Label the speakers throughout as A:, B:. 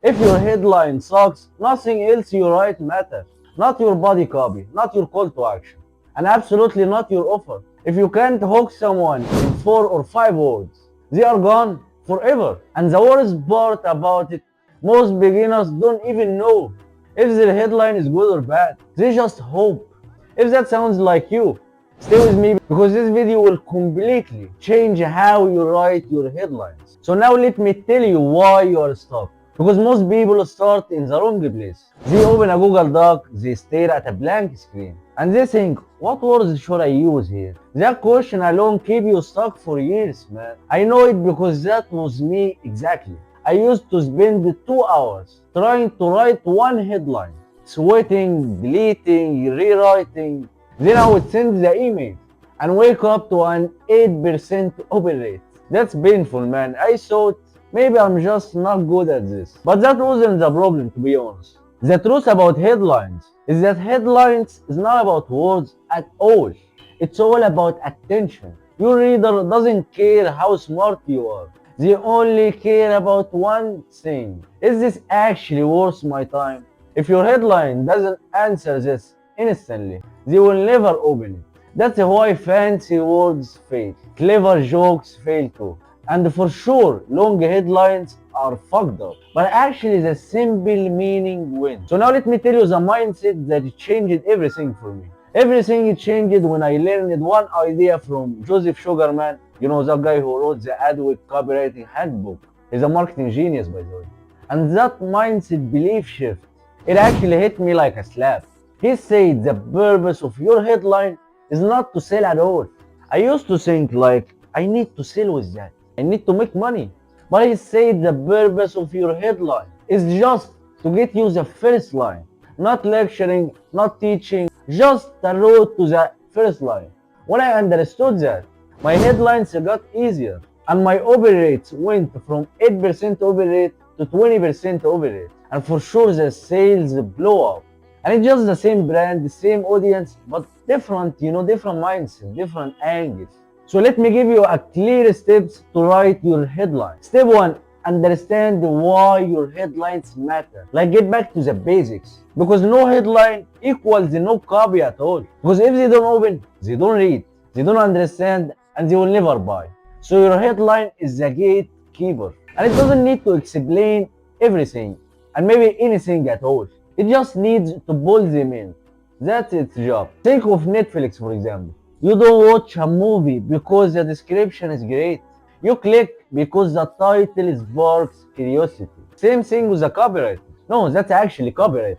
A: If your headline sucks, nothing else you write matters. Not your body copy, not your call to action, and absolutely not your offer. If you can't hook someone in 4 or 5 words, they are gone forever. And the worst part about it, most beginners don't even know if their headline is good or bad. They just hope. If that sounds like you, stay with me because this video will completely change how you write your headlines. So now let me tell you why you are stuck. Because most people start in the wrong place. They open a Google Doc, they stare at a blank screen, and they think, what words should I use here? That question alone keep you stuck for years, man. I know it because that was me exactly. I used to spend 2 hours trying to write one headline, sweating, deleting, rewriting. Then I would send the email and wake up to an 8% open rate. That's painful, man. I thought maybe I'm just not good at this. But that wasn't the problem, to be honest. The truth about headlines is that headlines is not about words at all. It's all about attention. Your reader doesn't care how smart you are. They only care about one thing. Is this actually worth my time? If your headline doesn't answer this instantly, they will never open it. That's why fancy words fail. Clever jokes fail too. And for sure, long headlines are fucked up. But actually, the simple meaning wins. So now let me tell you the mindset that changed everything for me. Everything changed when I learned one idea from Joseph Sugarman. You know, that guy who wrote the AdWeek Copywriting Handbook. He's a marketing genius, by the way. And that mindset belief shift, it actually hit me like a slap. He said the purpose of your headline is not to sell at all. I used to think like, I need to sell with that. I need to make money. But he said the purpose of your headline is just to get you the first line. Not lecturing, not teaching, just the road to the first line. When I understood that, my headlines got easier and my open rates went from 8% open rate to 20% open rate. And for sure the sales blow up. And it's just the same brand, the same audience, but different, different mindset, different angles. So let me give you a clear steps to write your headline. Step 1, understand why your headlines matter. Like get back to the basics. Because no headline equals no copy at all. Because if they don't open, they don't read, they don't understand, and they will never buy. So your headline is the gatekeeper. And it doesn't need to explain everything, and maybe anything at all. It just needs to pull them in. That's its job. Think of Netflix, for example. You don't watch a movie because the description is great. You click because the title sparks curiosity. Same thing with the copywriting. No, that's actually copywriting.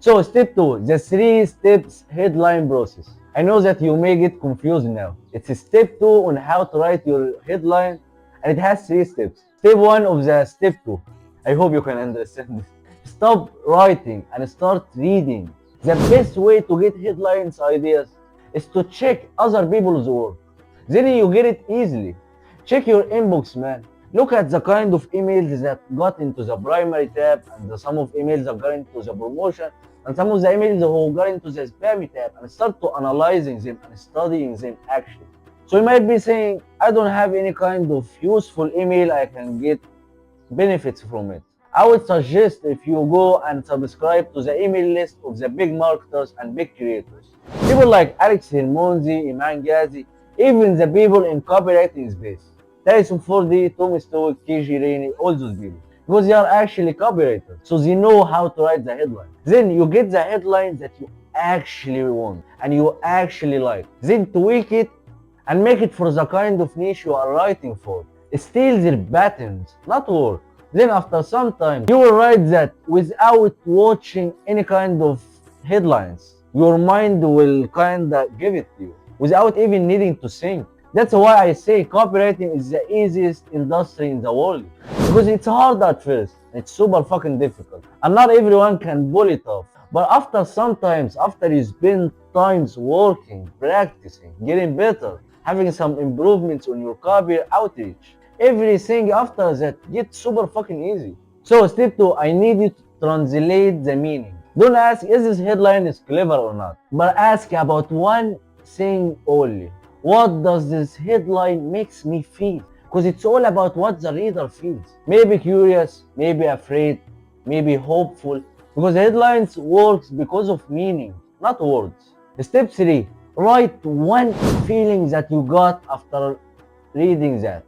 A: So step 2, the 3 steps headline process. I know that you may get confused now. It's step 2 on how to write your headline, and it has 3 steps. Step 1 of the step 2. I hope you can understand this. Stop writing and start reading. The best way to get headlines ideas is to check other people's work. Then you get it easily. Check your inbox, man. Look at the kind of emails that got into the primary tab and some of emails that got into the promotion and some of the emails who got into the spam tab and start to analyzing them and studying them actually. So you might be saying, I don't have any kind of useful email I can get benefits from it. I would suggest if you go and subscribe to the email list of the big marketers and big creators. People like Alex Hermonzi, Iman Ghazi, even the people in copywriting space. Tyson 4D, Tom Stoic, KG Rainey, all those people. Because they are actually copywriters, so they know how to write the headline. Then you get the headline that you actually want and you actually like. Then tweak it and make it for the kind of niche you are writing for. Steal their patterns, not work. Then after some time, you will write that without watching any kind of headlines. Your mind will kinda give it to you without even needing to think. That's why I say copywriting is the easiest industry in the world. Because it's hard at first, it's super fucking difficult. And not everyone can pull it off. But after you spend times working, practicing, getting better, having some improvements on your copy outreach, everything after that gets super fucking easy. So step 2, I need you to translate the meaning. Don't ask is this headline is clever or not, but ask about one thing only. What does this headline makes me feel? Because it's all about what the reader feels. Maybe curious, maybe afraid, maybe hopeful, because headlines works because of meaning, not words. Step 3. Write one feeling that you got after reading that.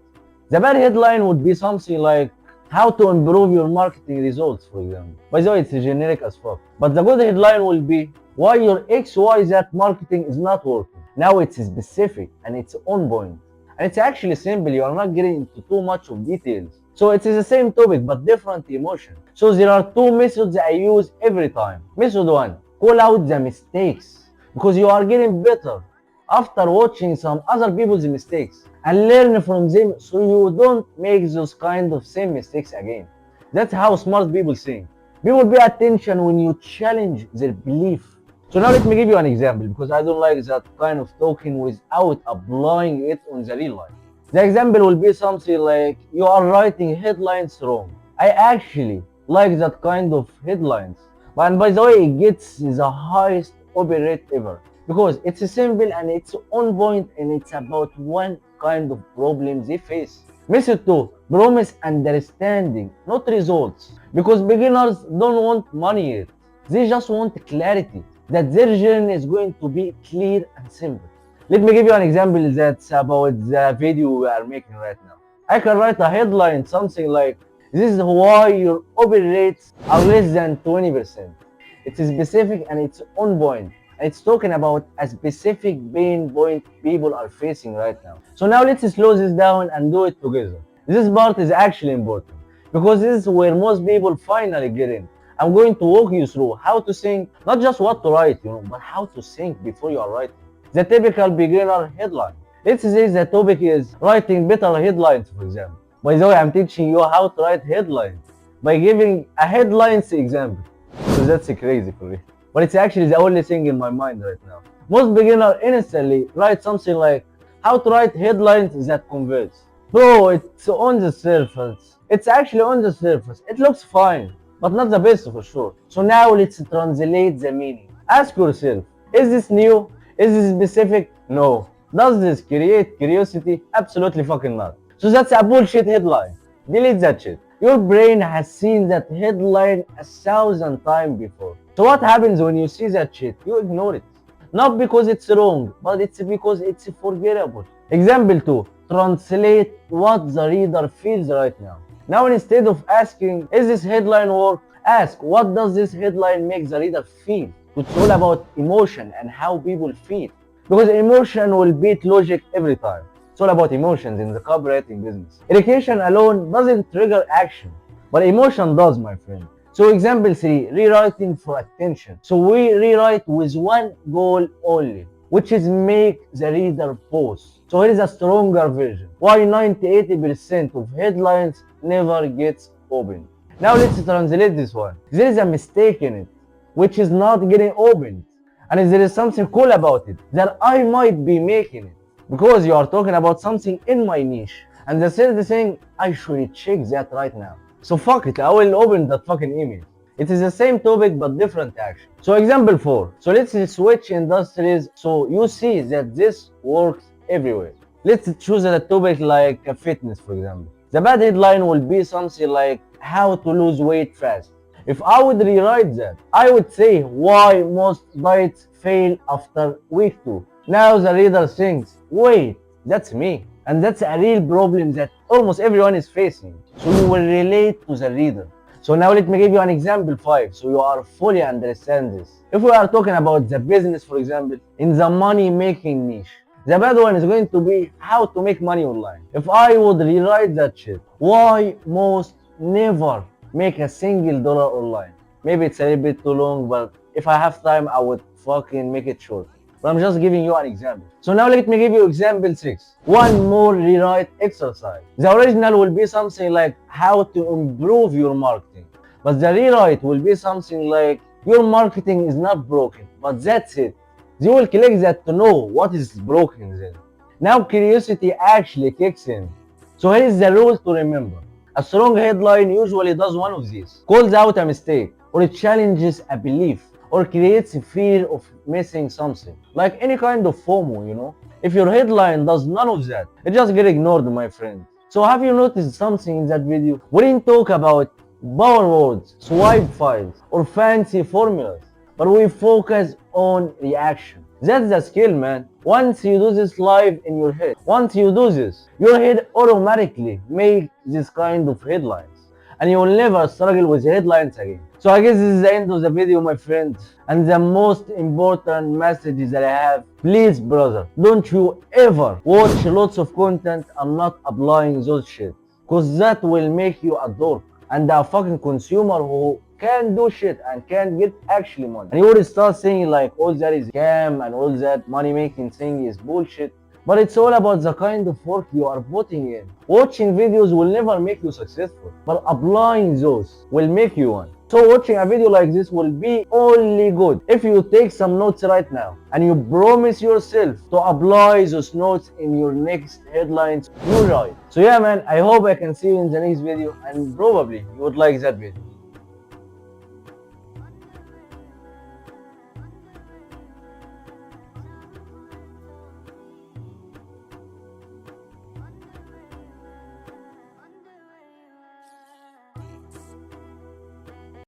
A: The bad headline would be something like how to improve your marketing results, for example. By the way, it's generic as fuck. But the good headline will be why your XYZ marketing is not working. Now it's specific and it's on point. And it's actually simple, you are not getting into too much of details. So it is the same topic but different emotion. So there are two methods I use every time. Method 1, call out the mistakes. Because you are getting better after watching some other people's mistakes and learn from them so you don't make those kind of same mistakes again. That's how smart people think. People pay attention when you challenge their belief. So now let me give you an example because I don't like that kind of talking without applying it on the real life. The example will be something like you are writing headlines wrong. I actually like that kind of headlines. And by the way, it gets the highest open rate ever because it's simple and it's on point and it's about one kind of problem they face. Method 2, promise understanding, not results. Because beginners don't want money yet. They just want clarity. That their journey is going to be clear and simple. Let me give you an example that's about the video we are making right now. I can write a headline something like, this is why your open rates are less than 20%. It's specific and it's on point. And it's talking about a specific pain point people are facing right now. So now let's slow this down and do it together. This part is actually important because this is where most people finally get in. I'm going to walk you through how to think, not just what to write, but how to think before you are writing. The typical beginner headline. Let's say the topic is writing better headlines, for example. By the way, I'm teaching you how to write headlines by giving a headlines example. So that's crazy for me. But it's actually the only thing in my mind right now. Most beginners instantly write something like how to write headlines that converts. Bro, it's on the surface. It's actually on the surface. It looks fine, but not the best for sure. So now let's translate the meaning. Ask yourself, is this new? Is this specific? No. Does this create curiosity? Absolutely fucking not. So that's a bullshit headline. Delete that shit. Your brain has seen that headline 1,000 times before. So what happens when you see that shit? You ignore it. Not because it's wrong, but it's because it's forgettable. Example 2. Translate what the reader feels right now. Now instead of asking, is this headline work? Ask, what does this headline make the reader feel? It's all about emotion and how people feel. Because emotion will beat logic every time. It's all about emotions in the copywriting business. Education alone doesn't trigger action, but emotion does, my friend. So example 3, rewriting for attention. So we rewrite with one goal only, which is make the reader pause. So here is a stronger version. Why 90-80% of headlines never gets opened. Now let's translate this one. There is a mistake in it, which is not getting opened. And there is something cool about it, that I might be making it. Because you are talking about something in my niche. And the third thing, I should check that right now. So fuck it, I will open that fucking email. It is the same topic but different action. So example 4. So let's switch industries so you see that this works everywhere. Let's choose a topic like fitness, for example. The bad headline will be something like how to lose weight fast. If I would rewrite that, I would say why most diets fail after week 2. Now the reader thinks, wait, that's me. And that's a real problem that almost everyone is facing. So you will relate to the reader. So now let me give you an example 5 so you are fully understand this. If we are talking about the business, for example, in the money making niche, the bad one is going to be how to make money online. If I would rewrite that shit, why most never make a single dollar online. Maybe it's a little bit too long, but if I have time, I would fucking make it short. But I'm just giving you an example. So now let me give you example 6. One more rewrite exercise. The original will be something like how to improve your marketing. But the rewrite will be something like your marketing is not broken, but that's it. They will click that to know what is broken then. Now curiosity actually kicks in. So here is the rule to remember. A strong headline usually does one of these. Calls out a mistake, or it challenges a belief, or creates a fear of missing something. Like any kind of FOMO, If your headline does none of that, it just get ignored, my friend. So have you noticed something in that video? We didn't talk about power words, swipe files, or fancy formulas, but we focus on reaction. That's the skill, man. Once you do this live in your head, once you do this, your head automatically make this kind of headlines. And you will never struggle with headlines again. So I guess this is the end of the video, my friends. And the most important message is that I have, please brother, don't you ever watch lots of content and not applying those shit. Cause that will make you a dork and a fucking consumer who can do shit and can get actually money. And you will start saying like all that is scam and all that money making thing is bullshit. But it's all about the kind of work you are putting in. Watching videos will never make you successful, but applying those will make you one. So watching a video like this will be only good if you take some notes right now and you promise yourself to apply those notes in your next headlines you write. So yeah man, I hope I can see you in the next video and probably you would like that video.